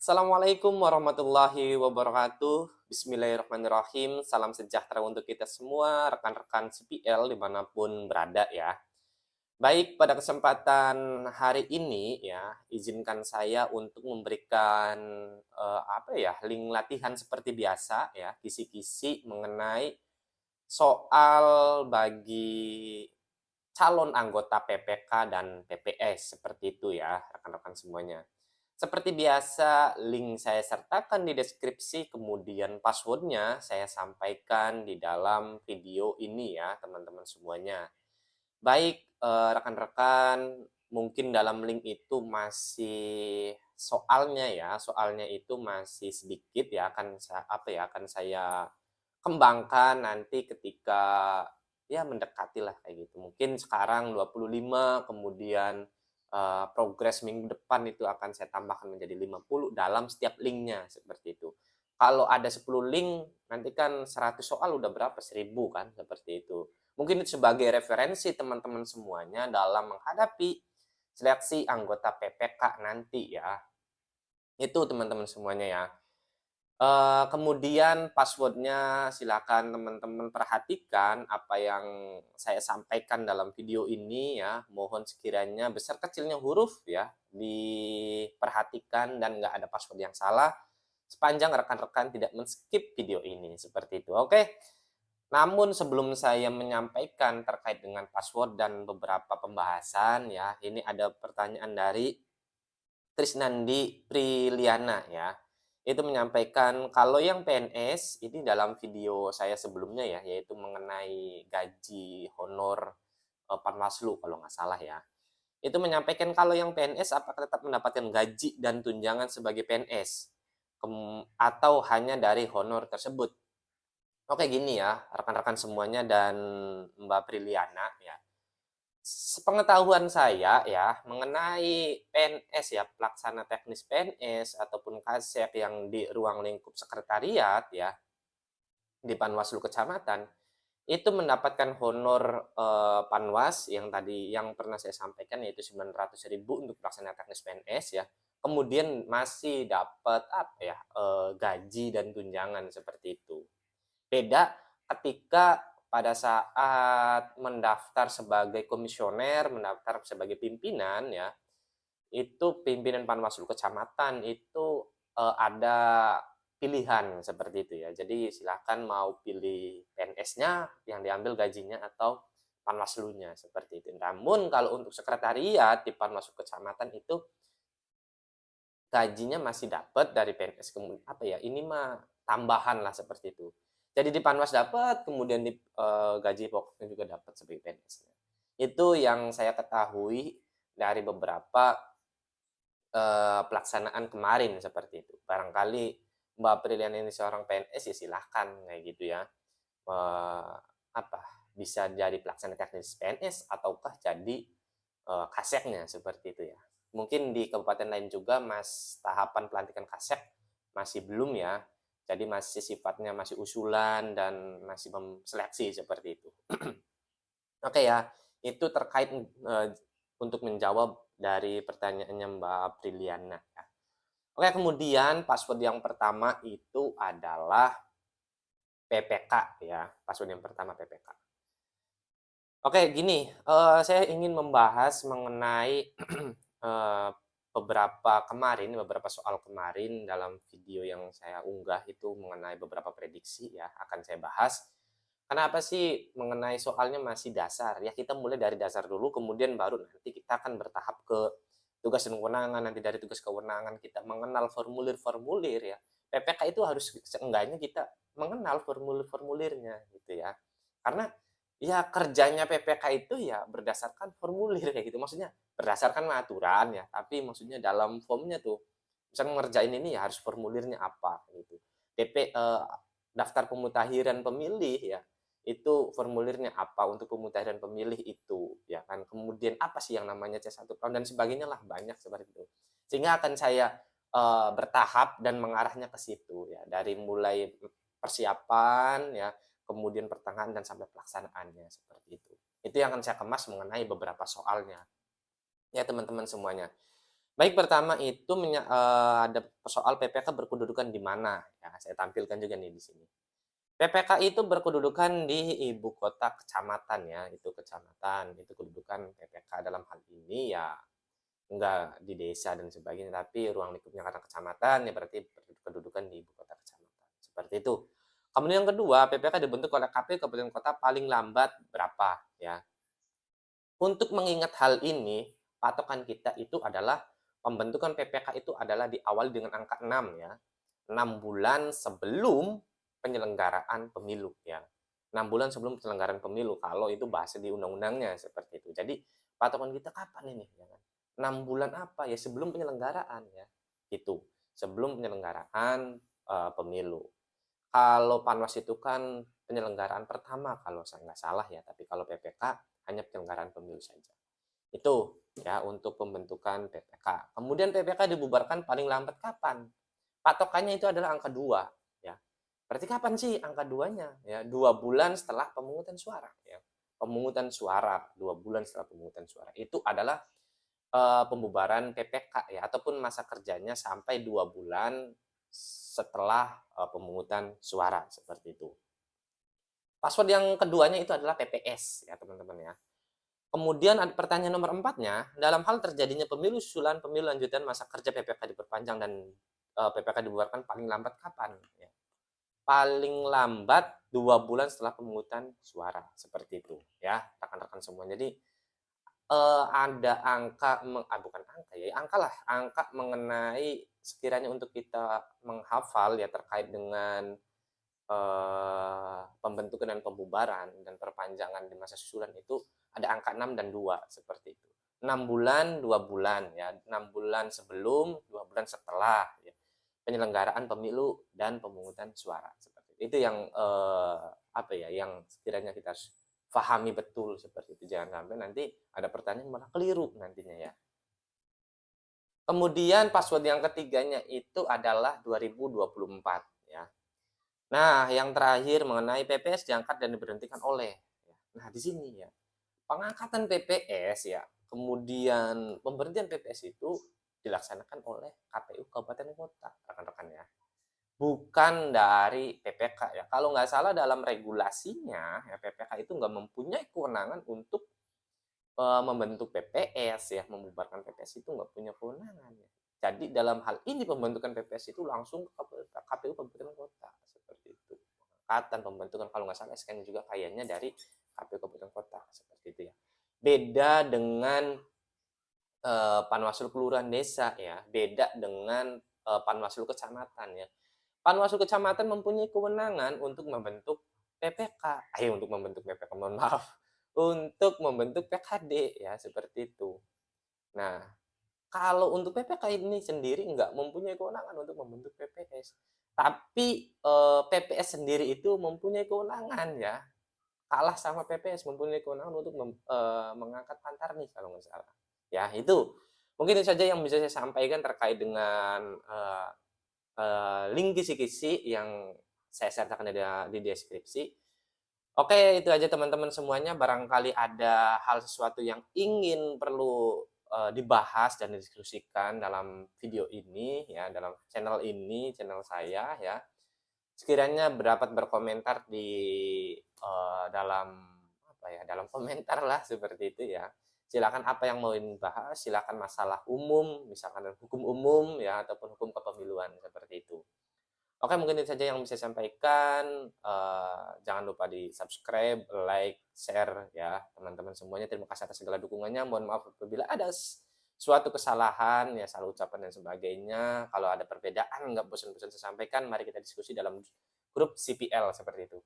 Assalamualaikum warahmatullahi wabarakatuh. Bismillahirrahmanirrahim. Salam sejahtera untuk kita semua, rekan-rekan CPL dimanapun berada ya. Baik, pada kesempatan hari ini ya, izinkan saya untuk memberikan link latihan seperti biasa ya, kisi-kisi mengenai soal bagi calon anggota PPK dan PPS seperti itu ya, rekan-rekan semuanya. Seperti biasa, link saya sertakan di deskripsi, kemudian passwordnya saya sampaikan di dalam video ini ya, teman-teman semuanya. Baik, rekan-rekan, mungkin dalam link itu masih soalnya itu masih sedikit ya, akan saya kembangkan nanti ketika ya mendekati lah kayak gitu. Mungkin sekarang 25, kemudian progres minggu depan itu akan saya tambahkan menjadi 50 dalam setiap linknya seperti itu. Kalau ada 10 link, nanti kan 100 soal udah berapa? 1000 kan, seperti itu. Mungkin itu sebagai referensi teman-teman semuanya dalam menghadapi seleksi anggota PPK nanti ya. Itu teman-teman semuanya ya. Kemudian password-nya silakan teman-teman perhatikan apa yang saya sampaikan dalam video ini ya. Mohon sekiranya besar kecilnya huruf ya, diperhatikan dan nggak ada password yang salah, sepanjang rekan-rekan tidak men-skip video ini, seperti itu. Oke, namun sebelum saya menyampaikan terkait dengan password dan beberapa pembahasan ya, ini ada pertanyaan dari Trisnandi Priliana ya. Itu menyampaikan kalau yang PNS ini dalam video saya sebelumnya ya, yaitu mengenai gaji honor Panwaslu kalau nggak salah ya. Itu menyampaikan kalau yang PNS apakah tetap mendapatkan gaji dan tunjangan sebagai PNS atau hanya dari honor tersebut. Oke gini ya, rekan-rekan semuanya dan Mbak Priliana ya. Sepengetahuan saya ya, mengenai PNS ya, pelaksana teknis PNS ataupun Kasek yang di ruang lingkup sekretariat ya, di Panwaslu kecamatan, itu mendapatkan honor, Panwas yang pernah saya sampaikan yaitu 900.000 untuk pelaksana teknis PNS ya. Kemudian masih dapat apa ya, gaji dan tunjangan seperti itu. Beda ketika pada saat mendaftar sebagai komisioner, mendaftar sebagai pimpinan ya, itu pimpinan Panwaslu kecamatan itu, ada pilihan seperti itu ya. Jadi silakan mau pilih PNS-nya yang diambil gajinya atau Panwaslunya seperti itu. Namun kalau untuk sekretariat di Panwaslu kecamatan itu gajinya masih dapat dari PNS, apa ya, ini mah tambahan lah seperti itu. Jadi di Panwas dapat, kemudian di gaji pokoknya juga dapat sebagai PNS-nya. Itu yang saya ketahui dari beberapa, pelaksanaan kemarin seperti itu. Barangkali Mbak Aprilian ini seorang PNS ya silahkan kayak gitu ya, eee, apa, bisa jadi pelaksana teknis PNS ataukah jadi, Kaseknya seperti itu ya. Mungkin di kabupaten lain juga tahapan pelantikan Kasek masih belum ya, jadi masih sifatnya masih usulan dan masih seleksi seperti itu. Oke ya, itu terkait, untuk menjawab dari pertanyaannya Mbak Apriliana ya. Oke, kemudian password yang pertama itu adalah PPK ya, password yang pertama PPK. Oke, gini, saya ingin membahas mengenai, eee, beberapa soal kemarin dalam video yang saya unggah itu mengenai beberapa prediksi ya, akan saya bahas. Kenapa sih mengenai soalnya masih dasar, ya kita mulai dari dasar dulu kemudian baru nanti kita akan bertahap ke tugas dan kewenangan, nanti dari tugas kewenangan kita mengenal formulir-formulir ya. PPK itu harus seenggaknya kita mengenal formulir-formulirnya gitu ya. Karena ya kerjanya PPK itu ya berdasarkan formulir kayak gitu, maksudnya berdasarkan aturan ya, tapi maksudnya dalam formnya tuh, misalnya ngerjain ini ya harus formulirnya apa gitu. Daftar pemutahiran pemilih ya, itu formulirnya apa untuk pemutahiran pemilih itu, ya kan. Kemudian apa sih yang namanya C1 tahun dan sebagainya lah, banyak seperti itu. Sehingga akan saya, bertahap dan mengarahnya ke situ ya, dari mulai persiapan ya, kemudian pertengahan dan sampai pelaksanaannya, seperti itu. Itu yang akan saya kemas mengenai beberapa soalnya, ya teman-teman semuanya. Baik, pertama itu ada soal PPK berkedudukan di mana, ya, saya tampilkan juga nih di sini. PPK itu berkedudukan di ibu kota kecamatan ya, itu kecamatan, itu kedudukan PPK dalam hal ini ya enggak di desa dan sebagainya, tapi ruang lingkupnya karena kecamatan, ya berarti kedudukan di ibu kota kecamatan, seperti itu. Kemudian yang kedua, PPK dibentuk oleh KPU kabupaten kota paling lambat berapa ya. Untuk mengingat hal ini, patokan kita itu adalah pembentukan PPK itu adalah diawali dengan angka 6 ya. 6 bulan sebelum penyelenggaraan pemilu ya. 6 bulan sebelum penyelenggaraan pemilu kalau itu bahasa di undang-undangnya seperti itu. Jadi patokan kita kapan ini ya kan? 6 bulan apa ya sebelum penyelenggaraan ya. Itu. Sebelum penyelenggaraan pemilu. Kalau Panwas itu kan penyelenggaraan pertama kalau saya nggak salah ya, tapi kalau PPK hanya penyelenggaraan pemilu saja. Itu ya untuk pembentukan PPK. Kemudian PPK dibubarkan paling lambat kapan? Patokannya itu adalah angka 2 ya. Berarti kapan sih angka 2-nya? Ya, 2 bulan setelah pemungutan suara ya. Pemungutan suara, 2 bulan setelah pemungutan suara. Itu adalah pembubaran PPK ya ataupun masa kerjanya sampai 2 bulan setelah pemungutan suara seperti itu. Password yang keduanya itu adalah PPS ya teman-teman ya. Kemudian ada pertanyaan nomor empatnya, dalam hal terjadinya pemilu susulan, pemilu lanjutan, masa kerja PPK diperpanjang dan PPK dibubarkan paling lambat kapan? Ya. Paling lambat 2 bulan setelah pemungutan suara seperti itu ya rekan-rekan semua. Jadi ada angka bukan angka ya, angka lah, angka mengenai sekiranya untuk kita menghafal ya terkait dengan pembentukan dan pembubaran dan perpanjangan di masa susulan itu ada angka 6 dan 2 seperti itu. 6 bulan, 2 bulan ya. 6 bulan sebelum, 2 bulan setelah ya. Penyelenggaraan pemilu dan pemungutan suara seperti itu. Itu yang apa ya, yang sekiranya kita harus pahami betul seperti itu. Jangan sampai nanti ada pertanyaan malah keliru nantinya ya. Kemudian password yang ketiganya itu adalah 2024 ya. Nah, yang terakhir mengenai PPS diangkat dan diberhentikan oleh. Nah, di sini ya, pengangkatan PPS ya, kemudian pemberhentian PPS itu dilaksanakan oleh KPU Kabupaten Kota, rekan-rekan ya. Bukan dari PPK ya. Kalau nggak salah dalam regulasinya, ya PPK itu nggak mempunyai kewenangan untuk membentuk PPS ya, membubarkan PPS itu nggak punya kewenangan ya. Jadi dalam hal ini pembentukan PPS itu langsung ke KPU Kabupaten Kota seperti itu. Angkatan pembentukan kalau nggak salah SK-nya juga kayaknya dari KPU Kabupaten Kota seperti itu ya. Beda dengan Panwaslu kelurahan desa ya, beda dengan Panwaslu kecamatan ya. Panwaslu kecamatan mempunyai kewenangan untuk membentuk PPK, untuk membentuk PPK, mohon maaf, untuk membentuk PKD ya seperti itu. Nah, kalau untuk PPK ini sendiri nggak mempunyai kewenangan untuk membentuk PPS, tapi PPS sendiri itu mempunyai kewenangan ya, kalah sama PPS mempunyai kewenangan untuk mengangkat Pantarnis kalau nggak salah. Ya itu mungkin itu saja yang bisa saya sampaikan terkait dengan link kisi-kisi yang saya sertakan di deskripsi. Oke, itu aja teman-teman semuanya. Barangkali ada hal sesuatu yang ingin perlu dibahas dan didiskusikan dalam video ini ya, dalam channel ini, channel saya ya. Sekiranya dapat berkomentar di dalam apa ya, dalam komentar lah seperti itu ya. Silakan apa yang mau dibahas, silakan masalah umum, misalkan hukum umum ya ataupun hukum kepemiluan seperti itu. Oke, mungkin itu saja yang bisa saya sampaikan. Jangan lupa di-subscribe, like, share ya, teman-teman semuanya. Terima kasih atas segala dukungannya. Mohon maaf apabila ada suatu kesalahan, ya salah ucapan dan sebagainya. Kalau ada perbedaan, nggak bosan-bosan saya sampaikan, mari kita diskusi dalam grup CPL seperti itu.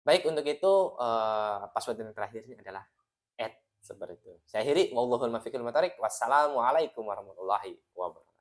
Baik, untuk itu password yang terakhirnya adalah @ seperti itu. Saya akhiri, wallahul muwaffiq. Wassalamualaikum warahmatullahi wabarakatuh.